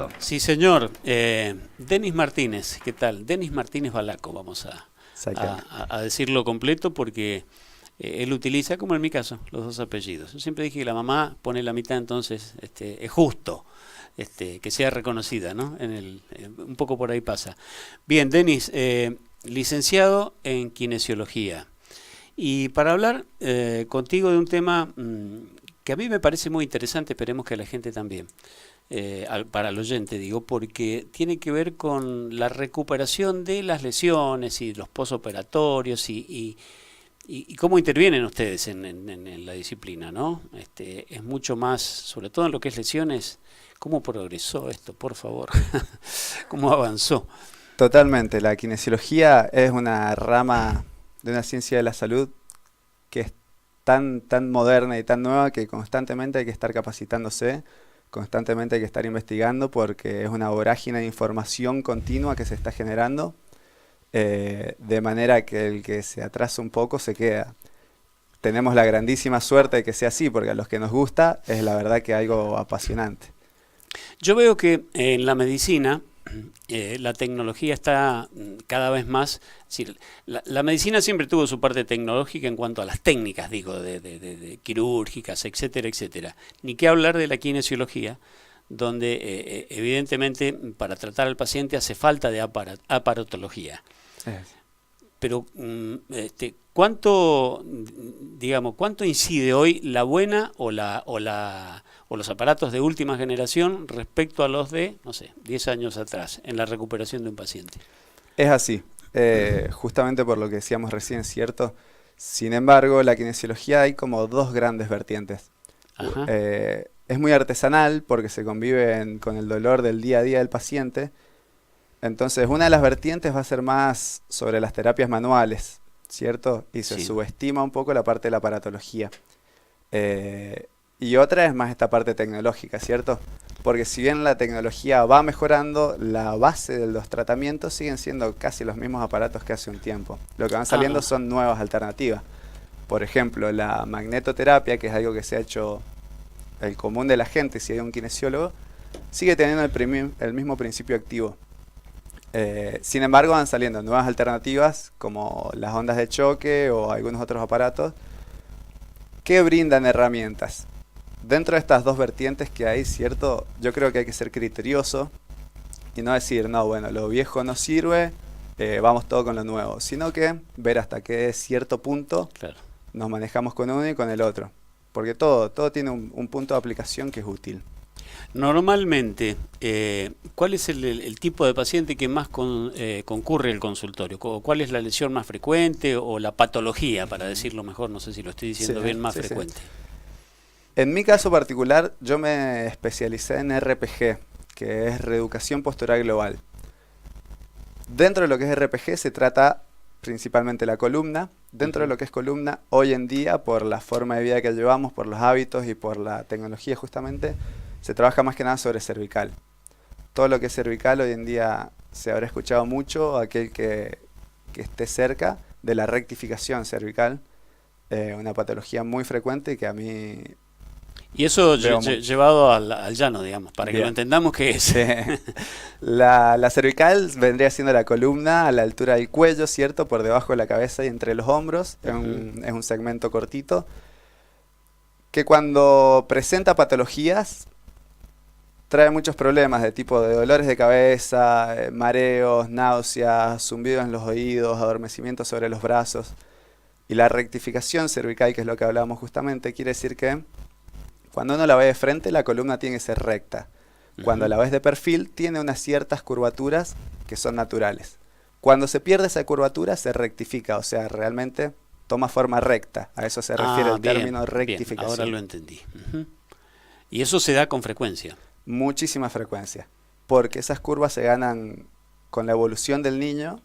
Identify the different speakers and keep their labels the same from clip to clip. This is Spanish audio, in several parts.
Speaker 1: Fernando.
Speaker 2: Sí, señor. Denis Martínez, ¿qué tal? Denis Martínez Balaco, vamos a decirlo completo porque él utiliza, como en mi caso, los dos apellidos. Yo siempre dije que la mamá pone la mitad, entonces es justo que sea reconocida, ¿no? Un poco por ahí pasa. Bien, Denis, licenciado en kinesiología. Y para hablar contigo de un tema que a mí me parece muy interesante, esperemos que a la gente también, para el oyente digo, porque tiene que ver con la recuperación de las lesiones y los posoperatorios y cómo intervienen ustedes en la disciplina, ¿no? Es mucho más, sobre todo en lo que es lesiones, ¿cómo progresó esto, por favor? ¿Cómo avanzó?
Speaker 1: Totalmente, la kinesiología es una rama de una ciencia de la salud que es tan moderna y tan nueva que constantemente hay que estar capacitándose, constantemente hay que estar investigando porque es una vorágine de información continua que se está generando, de manera que el que se atrasa un poco se queda. Tenemos la grandísima suerte de que sea así, porque a los que nos gusta es la verdad que algo apasionante.
Speaker 2: Yo veo que en la medicina la tecnología está cada vez más, es decir, la medicina siempre tuvo su parte tecnológica en cuanto a las técnicas, digo, de quirúrgicas, etcétera, etcétera. Ni qué hablar de la kinesiología, donde evidentemente para tratar al paciente hace falta de aparatología. Pero ¿cuánto incide hoy la buena o los aparatos de última generación respecto a los de, no sé, 10 años atrás, en la recuperación de un paciente?
Speaker 1: Es así, justamente por lo que decíamos recién, ¿cierto? Sin embargo, la kinesiología hay como dos grandes vertientes. Es muy artesanal porque se convive con el dolor del día a día del paciente. Entonces, una de las vertientes va a ser más sobre las terapias manuales, ¿cierto? Y se subestima un poco la parte de la aparatología. Y otra es más esta parte tecnológica, ¿cierto? Porque si bien la tecnología va mejorando, la base de los tratamientos siguen siendo casi los mismos aparatos que hace un tiempo. Lo que van saliendo son nuevas alternativas. Por ejemplo, la magnetoterapia, que es algo que se ha hecho el común de la gente, si hay un kinesiólogo, sigue teniendo el mismo principio activo. Sin embargo, van saliendo nuevas alternativas como las ondas de choque o algunos otros aparatos que brindan herramientas. Dentro de estas dos vertientes que hay, ¿cierto? Yo creo que hay que ser criterioso y no decir, no, bueno, lo viejo no sirve, vamos todo con lo nuevo, sino que ver hasta qué cierto punto nos manejamos con uno y con el otro. Porque todo tiene un punto de aplicación que es útil.
Speaker 2: Normalmente, ¿cuál es el tipo de paciente que más concurre al consultorio? ¿Cuál es la lesión más frecuente o la patología, para decirlo mejor? No sé si lo estoy diciendo bien, más frecuente.
Speaker 1: En mi caso particular, yo me especialicé en RPG, que es Reeducación Postural Global. Dentro de lo que es RPG se trata principalmente la columna. Dentro de lo que es columna, hoy en día, por la forma de vida que llevamos, por los hábitos y por la tecnología justamente, se trabaja más que nada sobre cervical. Todo lo que es cervical hoy en día se habrá escuchado mucho, aquel que esté cerca de la rectificación cervical, una patología muy frecuente y que a mí...
Speaker 2: Y eso llevado al llano, digamos, para que lo entendamos qué es.
Speaker 1: Sí. La cervical vendría siendo la columna a la altura del cuello, ¿cierto? Por debajo de la cabeza y entre los hombros. Es un segmento cortito que cuando presenta patologías trae muchos problemas de tipo de dolores de cabeza, mareos, náuseas, zumbidos en los oídos, adormecimiento sobre los brazos. Y la rectificación cervical, que es lo que hablábamos justamente, quiere decir que cuando uno la ve de frente, la columna tiene que ser recta. Cuando la ves de perfil, tiene unas ciertas curvaturas que son naturales. Cuando se pierde esa curvatura, se rectifica, o sea, realmente toma forma recta. A eso se refiere el término rectificación.
Speaker 2: Ahora lo entendí. ¿Y eso se da con frecuencia?
Speaker 1: Muchísima frecuencia, porque esas curvas se ganan con la evolución del niño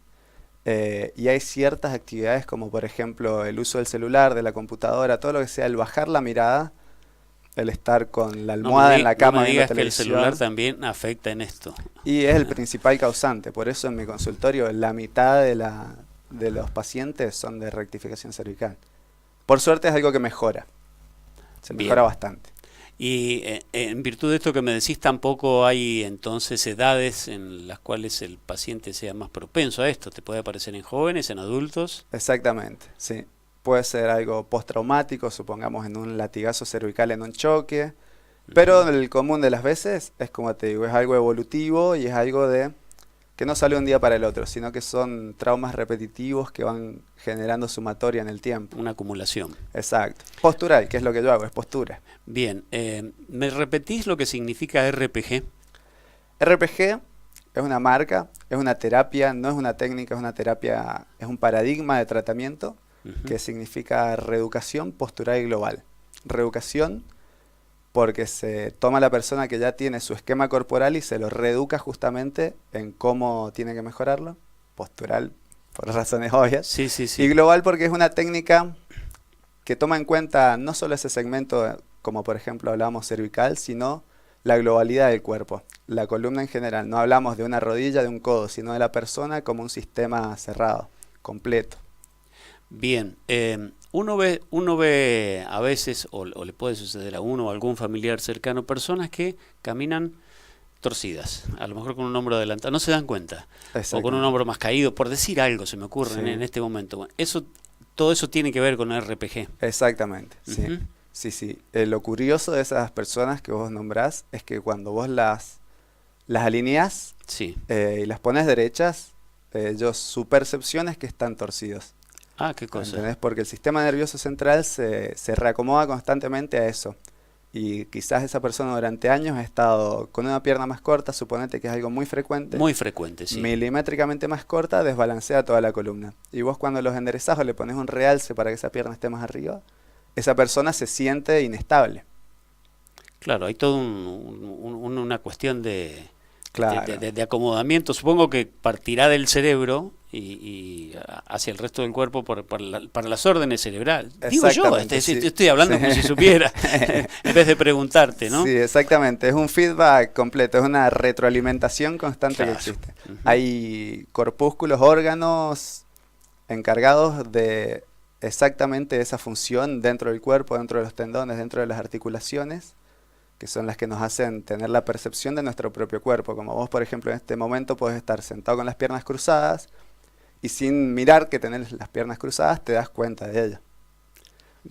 Speaker 1: y hay ciertas actividades como por ejemplo el uso del celular, de la computadora, todo lo que sea el bajar la mirada, el estar con la almohada en la cama viendo televisión.
Speaker 2: Que el celular también afecta en esto.
Speaker 1: Y es el principal causante, por eso en mi consultorio la mitad de los pacientes son de rectificación cervical. Por suerte es algo que mejora, se mejora bastante.
Speaker 2: Y en virtud de esto que me decís, tampoco hay entonces edades en las cuales el paciente sea más propenso a esto. ¿Te puede aparecer en jóvenes, en adultos?
Speaker 1: Exactamente, sí. Puede ser algo postraumático, supongamos en un latigazo cervical en un choque, pero el común de las veces es, como te digo, es algo evolutivo y es algo de que no sale un día para el otro, sino que son traumas repetitivos que van generando sumatoria en el tiempo.
Speaker 2: Una acumulación.
Speaker 1: Exacto. Postural, que es lo que yo hago, es postura.
Speaker 2: Bien, ¿me repetís lo que significa RPG?
Speaker 1: RPG es una marca, es una terapia, no es una técnica, es una terapia, es un paradigma de tratamiento que significa reeducación postural global. Reeducación porque se toma la persona que ya tiene su esquema corporal y se lo reeduca justamente en cómo tiene que mejorarlo. Postural, por razones obvias.
Speaker 2: Sí, sí, sí.
Speaker 1: Y global porque es una técnica que toma en cuenta no solo ese segmento, como por ejemplo hablábamos cervical, sino la globalidad del cuerpo, la columna en general. No hablamos de una rodilla, de un codo, sino de la persona como un sistema cerrado, completo.
Speaker 2: Bien, uno ve a veces, o le puede suceder a uno o a algún familiar cercano, personas que caminan torcidas, a lo mejor con un hombro adelantado, no se dan cuenta, o con un hombro más caído, por decir algo se me ocurre en este momento. Bueno, todo eso tiene que ver con el RPG.
Speaker 1: Exactamente, sí. Sí. Lo curioso de esas personas que vos nombrás es que cuando vos las alineás y las pones derechas, su percepción es que están torcidos.
Speaker 2: Ah, qué cosa.
Speaker 1: ¿Entendés? Porque el sistema nervioso central se reacomoda constantemente a eso. Y quizás esa persona durante años ha estado con una pierna más corta, suponete que es algo muy frecuente.
Speaker 2: Muy frecuente, sí.
Speaker 1: Milimétricamente más corta, desbalancea toda la columna. Y vos cuando los enderezás o le pones un realce para que esa pierna esté más arriba, esa persona se siente inestable.
Speaker 2: Claro, hay toda una cuestión de acomodamiento. Supongo que partirá del cerebro y hacia el resto del cuerpo para las órdenes cerebrales. Digo yo, estoy hablando como si supiera, en vez de preguntarte, ¿no?
Speaker 1: Sí, exactamente. Es un feedback completo, es una retroalimentación constante que existe. Hay corpúsculos, órganos encargados de exactamente esa función dentro del cuerpo, dentro de los tendones, dentro de las articulaciones, que son las que nos hacen tener la percepción de nuestro propio cuerpo. Como vos, por ejemplo, en este momento podés estar sentado con las piernas cruzadas y sin mirar que tenés las piernas cruzadas te das cuenta de ello.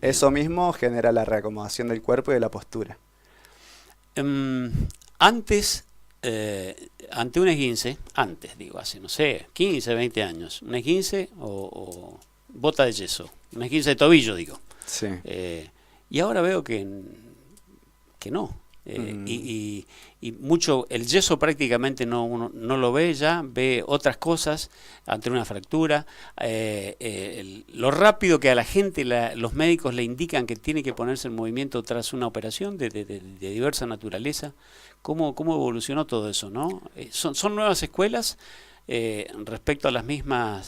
Speaker 1: Eso mismo genera la reacomodación del cuerpo y de la postura.
Speaker 2: Antes, ante un esguince, hace, no sé, 15, 20 años, un esguince o bota de yeso, un esguince de tobillo, digo.
Speaker 1: Sí.
Speaker 2: Y ahora veo que no. Y mucho, el yeso prácticamente uno no lo ve ya, ve otras cosas ante una fractura. Lo rápido que a la gente los médicos le indican que tiene que ponerse en movimiento tras una operación de diversa naturaleza. ¿Cómo evolucionó todo eso, no? ¿Son nuevas escuelas respecto a la misma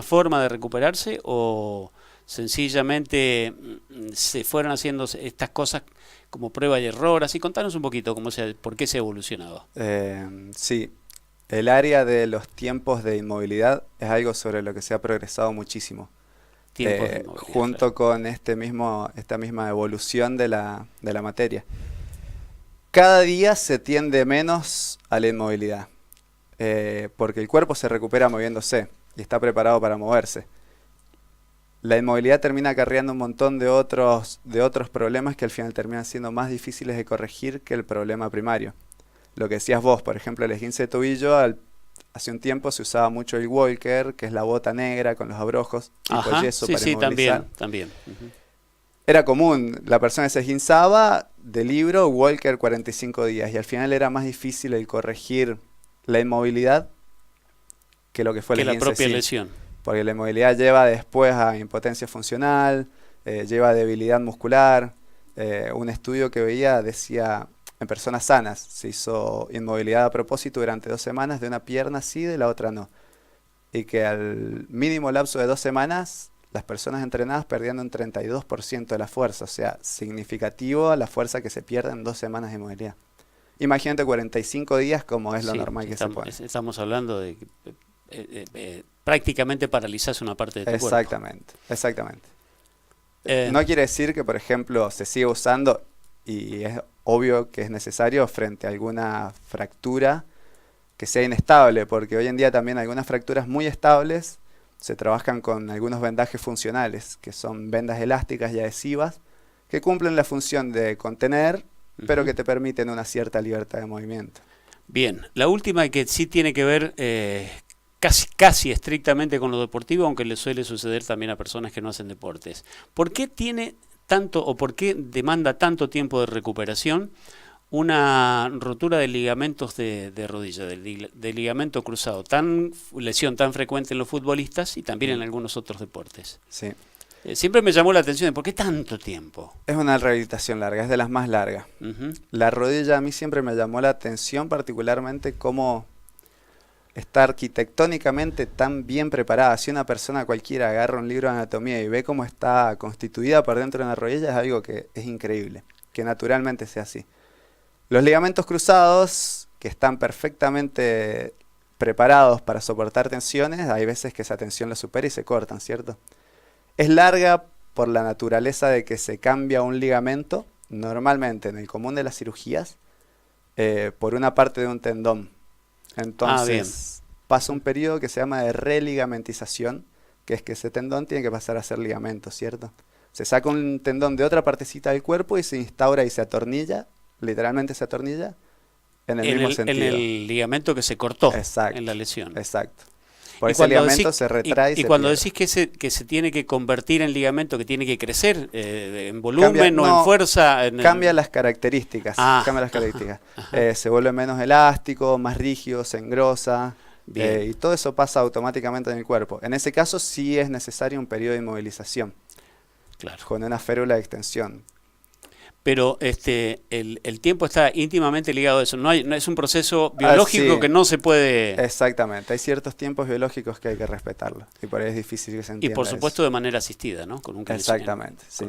Speaker 2: forma de recuperarse, o sencillamente se fueron haciendo estas cosas como prueba y error? Así, contanos un poquito por qué se ha evolucionado.
Speaker 1: Sí, el área de los tiempos de inmovilidad es algo sobre lo que se ha progresado muchísimo. Junto con esta misma evolución de la materia. Cada día se tiende menos a la inmovilidad, porque el cuerpo se recupera moviéndose y está preparado para moverse. La inmovilidad termina acarreando un montón de otros problemas que al final terminan siendo más difíciles de corregir que el problema primario. Lo que decías vos, por ejemplo, el esguince de tobillo, hace un tiempo se usaba mucho el walker, que es la bota negra con los abrojos, tipo yeso para inmovilizar.
Speaker 2: También.
Speaker 1: Era común, la persona se esguinzaba, de libro, walker 45 días, y al final era más difícil el corregir la inmovilidad que lo que fue el esguince,
Speaker 2: la propia lesión.
Speaker 1: Porque la inmovilidad lleva después a impotencia funcional, lleva a debilidad muscular. Un estudio que veía decía, en personas sanas, se hizo inmovilidad a propósito durante 2 semanas, de una pierna sí, de la otra no. Y que al mínimo lapso de 2 semanas, las personas entrenadas perdían un 32% de la fuerza. O sea, significativo la fuerza que se pierde en 2 semanas de inmovilidad. Imagínate 45 días como es lo normal que se pone.
Speaker 2: Estamos hablando de prácticamente paralizas una parte de tu cuerpo.
Speaker 1: Exactamente. No quiere decir que, por ejemplo, se siga usando, y es obvio que es necesario frente a alguna fractura que sea inestable, porque hoy en día también algunas fracturas muy estables se trabajan con algunos vendajes funcionales, que son vendas elásticas y adhesivas, que cumplen la función de contener, pero que te permiten una cierta libertad de movimiento.
Speaker 2: Bien, la última que sí tiene que ver casi estrictamente con lo deportivo, aunque le suele suceder también a personas que no hacen deportes. ¿Por qué tiene tanto o por qué demanda tanto tiempo de recuperación una rotura de ligamentos de rodilla, de ligamento cruzado, lesión tan frecuente en los futbolistas y también en algunos otros deportes?
Speaker 1: Sí.
Speaker 2: Siempre me llamó la atención, ¿por qué tanto tiempo?
Speaker 1: Es una rehabilitación larga, es de las más largas. La rodilla a mí siempre me llamó la atención, particularmente cómo está arquitectónicamente tan bien preparada. Si una persona cualquiera agarra un libro de anatomía y ve cómo está constituida por dentro de la rodilla, es algo que es increíble, que naturalmente sea así. Los ligamentos cruzados, que están perfectamente preparados para soportar tensiones, hay veces que esa tensión los supera y se cortan, ¿cierto? Es larga por la naturaleza de que se cambia un ligamento, normalmente en el común de las cirugías, por una parte de un tendón. Entonces pasa un periodo que se llama de religamentización, que es que ese tendón tiene que pasar a ser ligamento, ¿cierto? Se saca un tendón de otra partecita del cuerpo y se instaura y se atornilla, literalmente se atornilla, en el mismo sentido.
Speaker 2: En el ligamento que se cortó.
Speaker 1: Exacto,
Speaker 2: en la lesión.
Speaker 1: Exacto. Por ese ligamento se retrae y se
Speaker 2: cuando
Speaker 1: pierde.
Speaker 2: decís que se tiene que convertir en ligamento, que tiene que crecer en volumen o en fuerza.
Speaker 1: Cambia las características. Cambia las características. Se vuelve menos elástico, más rígido, se engrosa. Y todo eso pasa automáticamente en el cuerpo. En ese caso sí es necesario un periodo de inmovilización.
Speaker 2: Claro.
Speaker 1: Con una férula de extensión.
Speaker 2: Pero el tiempo está íntimamente ligado a eso. No es un proceso biológico que no se puede...
Speaker 1: Exactamente. Hay ciertos tiempos biológicos que hay que respetarlos. Y por ahí es difícil que se entienda.
Speaker 2: Y por supuesto de manera asistida, ¿no? Con un
Speaker 1: exactamente, sí.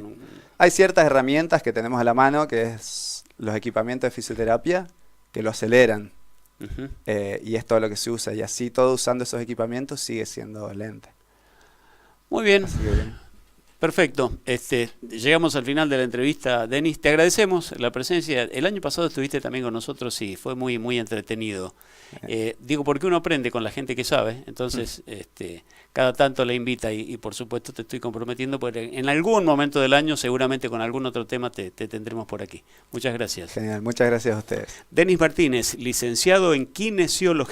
Speaker 1: Hay ciertas herramientas que tenemos a la mano, que es los equipamientos de fisioterapia, que lo aceleran. Y es todo lo que se usa. Y así todo usando esos equipamientos sigue siendo lente.
Speaker 2: Muy bien. Perfecto. Llegamos al final de la entrevista, Denis. Te agradecemos la presencia. El año pasado estuviste también con nosotros y fue muy, muy entretenido. Digo, porque uno aprende con la gente que sabe. Entonces, cada tanto le invita y por supuesto te estoy comprometiendo, porque en algún momento del año, seguramente con algún otro tema, te tendremos por aquí. Muchas gracias.
Speaker 1: Genial. Muchas gracias a ustedes.
Speaker 2: Denis Martínez, licenciado en Kinesiología.